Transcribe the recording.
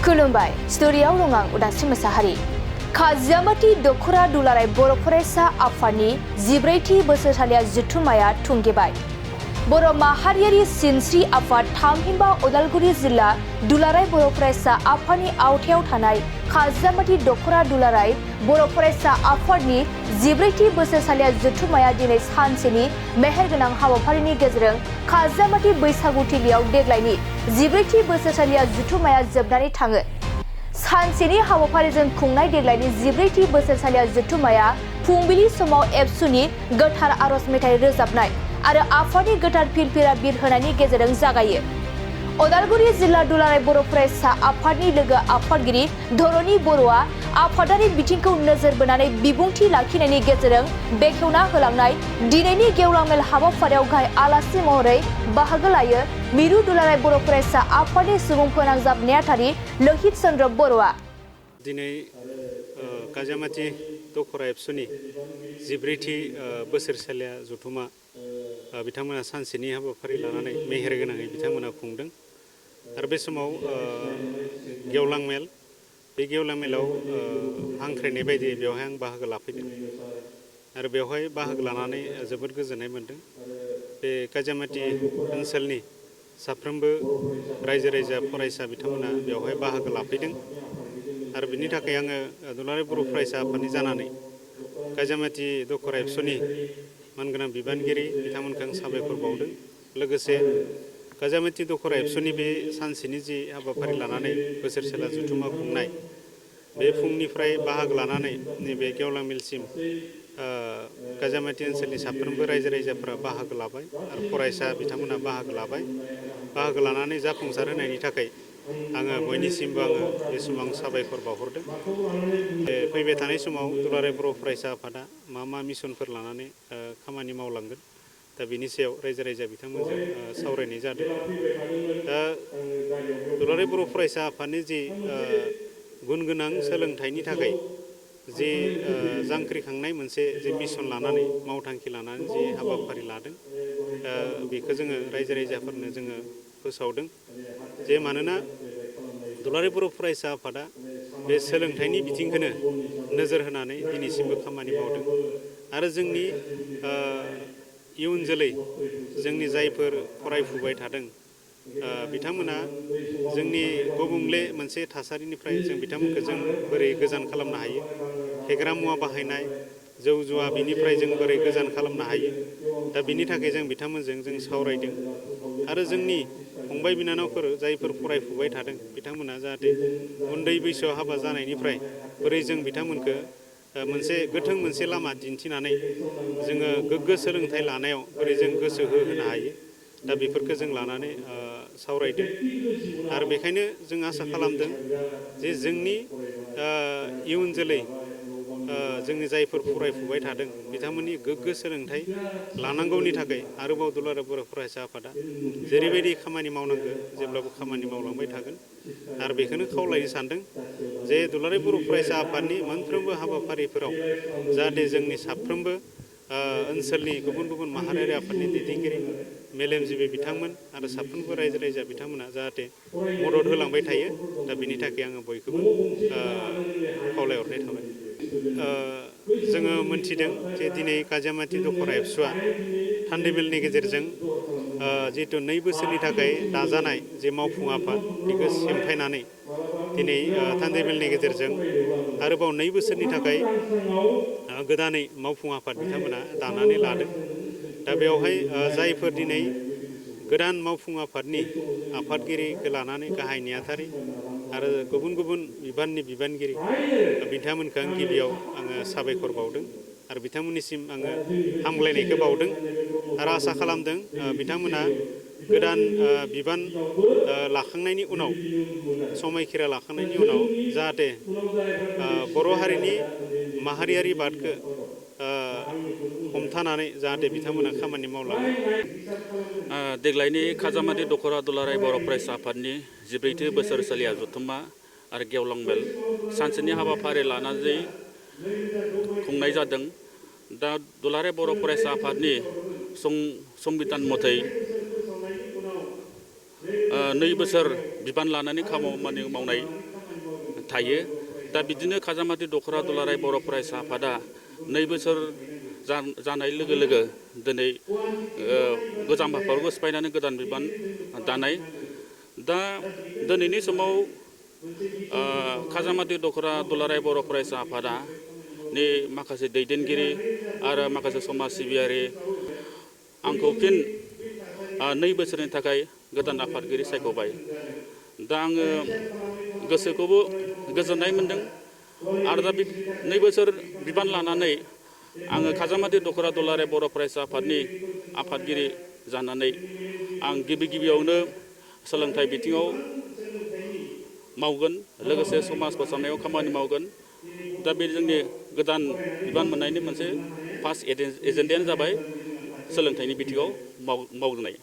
खुलुमबाय स्टुडियाव दं आं उदांस्रि मोसाहारि। खाजियामाति दखरा दुलाराय बर' फरायसा आफादनि 14थि बोसोरसालिया जथुम्माया थुंगेबाय। बर' माहारियारि सिनस्रि आफाद थामहिनबा उदालगुरि जिल्ला दुलाराय बर' फरायसा आफादनि आवथायाव थानाय खाजियामाति दखरा दुलाराय बर' फरायसा आफादनि 14थि बोसोरसालिया जथुम्माया दिनै सानसेनि मेहेरगोनां हाबाफारिनि गेजेरजों खाजियामाति बैसागु थिलियाव देग्लायनि 14थि बोसोरसालिया जथुम्माया जोबनानै थाङो। सानसेनि हाबाफारिजों खुंनाय देग्लायनि 14थि बोसोरसालिया जथुम्माया फुंबिलि समाव एबसुनि गोथार आरज मेथाइ रोजाबनाय आरो आफादनि गोथार फिरफिरा बिरहोनायनि गेजेरजों जागायो। उदालगुरि जिल्ला दुलाराय बर' फरायसा आफादनि लोगो आफादगिरि धरणी बर'आ आफादारि बिथिंखौ नोजोर बोनानै बिबुंथि लाखिनायनि गेजेरजों बेखेवना होलांनाय दिनैनि गेवलां मेल हाबाफारियाव गाहाय आलासि महरै बाहागो लायो मिरु दुलाराय बर' फरायसा आफादनि सुबुं फोनांजाब नेहाथारि लोहित चन्द्र बर'आ। दिनै खाजियामाति दखरा एबसुनि 14थि बोसोरसालिया जथुम्मा बिथांमोना सानसेनि हाबाफारि लानानै मेहेरगोनाङै बिथांमोना खुंदों आरो बे समाव गेवलां मेल बे गेवलां मेलाव हांख्रायनाय बायदियै बेवहाय आं बाहागो लाफैदों आरो बेवहाय बाहागो लानानै जोबोद गोजोननाय मोन्दों। बे खाजियामाति ओनसोलनि साफ्रोमबो रायजो राजा फरायसा बिथांमोना बेवहाय बाहागो लाफैदों आरो बिनि थाखाय आङो दुलाराय बर' फरायसा आफादनि जानानै खाजियामाति दखरा एबसुनि मानगोनां बिबानगिरि बिथांमोनखौ आं साबायखर बावदों। लोगोसे खाजियामाति दखरा एबसुनि बे सानसेनि जि हाबाफारि लानानै बोसोरसेला जथुम्मा खुंनाय बे फुंनिफ्राय बाहागो लानानै नैबे गेवलां मेलसिम खाजियामाति ओनसोलनि साफ्रोमबो रायजो राजाफोरा बाहागो लाबाय आरो फरायसा बिथांमोना बाहागो लाबाय। बाहागो लानानै जाफुंसार होनायनि थाखाय आङो बयनिसिमबो आङो बे समाव साबायखर बावहरदों। फैबाय थानाय समाव दुलाराय बर' फरायसा आफादा मा मिशनफोर लानानै खामानि मावलांगोन दा बिनि सायाव रायजो राजा बिथांमोनजों सावरायनाय जादों। दा दुलाराय बर' फरायसा आफादनि जि गुन गोनां सोलोंथाइनि थाखाय जि जांख्रिखांनाय मोनसे जि मिशन लानानै मावथांखि लानानै जि हाबाफारि लादों बेखौ जोङो रायजो राजाफोरनो जोङो फोसावदों जे मानोना दुलाराय बर' फरायसा आफादा बे सोलोंथाइनि बिथिंखौनो नोजोर होनानै दिनैसिमबो खामानि मावदों आरो जोंनि इयुन जोलै जोंनि जायफोर फरायफुबाय थादों बिथांमोना जोंनि गुबुंले मोनसे थासारिनिफ्राय जों बिथांमोनखौ जों बोरै गोजान खालामनो हायो, फेग्रा मुवा बाहायनाय जौ जुवा बिनिफ्राय जों बोरै गोजान खालामनो हायो दा बिनि थाखाय जों बिथांमोनजों जों सावरायदों आरो जोंनि फंबाय बिनानावफोर जायफोर फरायफुबाय थादों बिथांमोना जाहाथे उन्दै बैसोआव हाबा जानायनिफ्राय बोरै जों बिथांमोनखौ मोनसे गोथों मोनसे लामा दिन्थिनानै जोङो गोग्गो सोलोंथाइ लानायाव बोरै जों गोसो होहोनो हायो दा बेफोरखौ जों लानानै सावरायदों आरो बेखायनो जों आसा खालामदों जे जोंनि इयुन जोलै जोंनि जायफोर फरायफुबाय थादों बिथांमोननि गोग्गो सोलोंथाइ लानांगौनि थाखाय आरोबाव दुलाराय बर' फरायसा आफादा जेरैबायदि खामानि मावनांगौ जेब्लाबो खामानि मावलांबाय थागोन आरो बेखौनो खावलायनो सानदों जे दुलाराय बर' फरायसा आफादनि मोनफ्रोमबो हाबाफारिफोराव जाहाथे जोंनि साफ्रोमबो ओनसोलनि गुबुन गुबुन माहारियारि आफादनि दैदेनगिरि मेलेमजिबि बिथांमोन आरो साफ्रोमबो रायजो राजा बिथांमोना जाहाथे मदद होलांबाय थायो दा बिनि थाखाय आङो बयखौबो खावलायहरनाय थाबाय। जोङो मोनथिदों जे दिनै खाजियामाति दखरा एबसुआ थान्दै मेलनि गेजेरजों जिहेतु 2 बोसोरनि थाखाय दाजानाय जे मावफुं आफाद बेखौ सिमफायनानै दिनै थान्दै मेलनि गेजेरजों आरोबाव 2 बोसोरनि थाखाय गोदानै मावफुं आफाद बिथांमोना दानानै लादों। दा बेवहाय जायफोर दिनै गोदान मावफुं आफादनि आफादगिरिखौ लानानै गाहाय नेहाथारि आरो गुबुन गुबुन बिबाननि बिबानगिरि बिथांमोनखौ आं गिबियाव आङो साबायखर बावदों आरो बिथांमोननिसिम आङो हामग्लायनायखौ बावदों आरो आसा खालामदों बिथांमोना गोदान बिबान लाखांनायनि उनाव समायखिरा लाखांनायनि उनाव जाहाथे बर' हारिनि माहारियारि बादखौ हमथानानै जाहाथे बिथांमोना खामानि मावलाङो। देग्लायनि खाजियामाति दखरा दुलाराय बर' फरायसा आफादनि 14थि बोसोरसालिया जथुम्मा आरो गेवलां मेल सानसेनि हाबाफारि लानानै खुंनाय जादों। दा दुलाराय बर' फरायसा आफादनि संबिधान मथै 2 बोसोर बिबान लानानै खामानि मावनाय थायो। दा बिदिनो खाजामाथि दख'रा दुलाराय बर' फरायसा आफादा 2 बोसोर जानाय लोगो लोगो दिनै गोजाम आफादखौ सिफायनानै गोदान बिबान दानाय। दा दिनैनि समाव खाजामाथि दख'रा दुलाराय बर' फरायसा आफादा नि माखासे दैदेनगिरि आरो माखासे समाज सिबियारि आंखौ फिन 2 बोसोरनि थाखाय गोदान आफादगिरि सायख'बाय। दा आङो गोसोखौबो गोजोननाय मोनदों आरो दा 2 बोसोर बिबान लानानै आङो खाजामाथि दख'रा दुलाराय बर' फरायसा आफादनि आफादगिरि जानानै आं गिबियावनो सोलोंथाइ बिथिङाव मावगोन, लोगोसे समाज फोसाबनायाव खामानि मावगोन। दा बे जोंनि गोदान बिबान मोननायनि मोनसे फार्स्ट एजेन्डायानो जाबाय सोलोंथाइनि बिथिङाव मावनाय।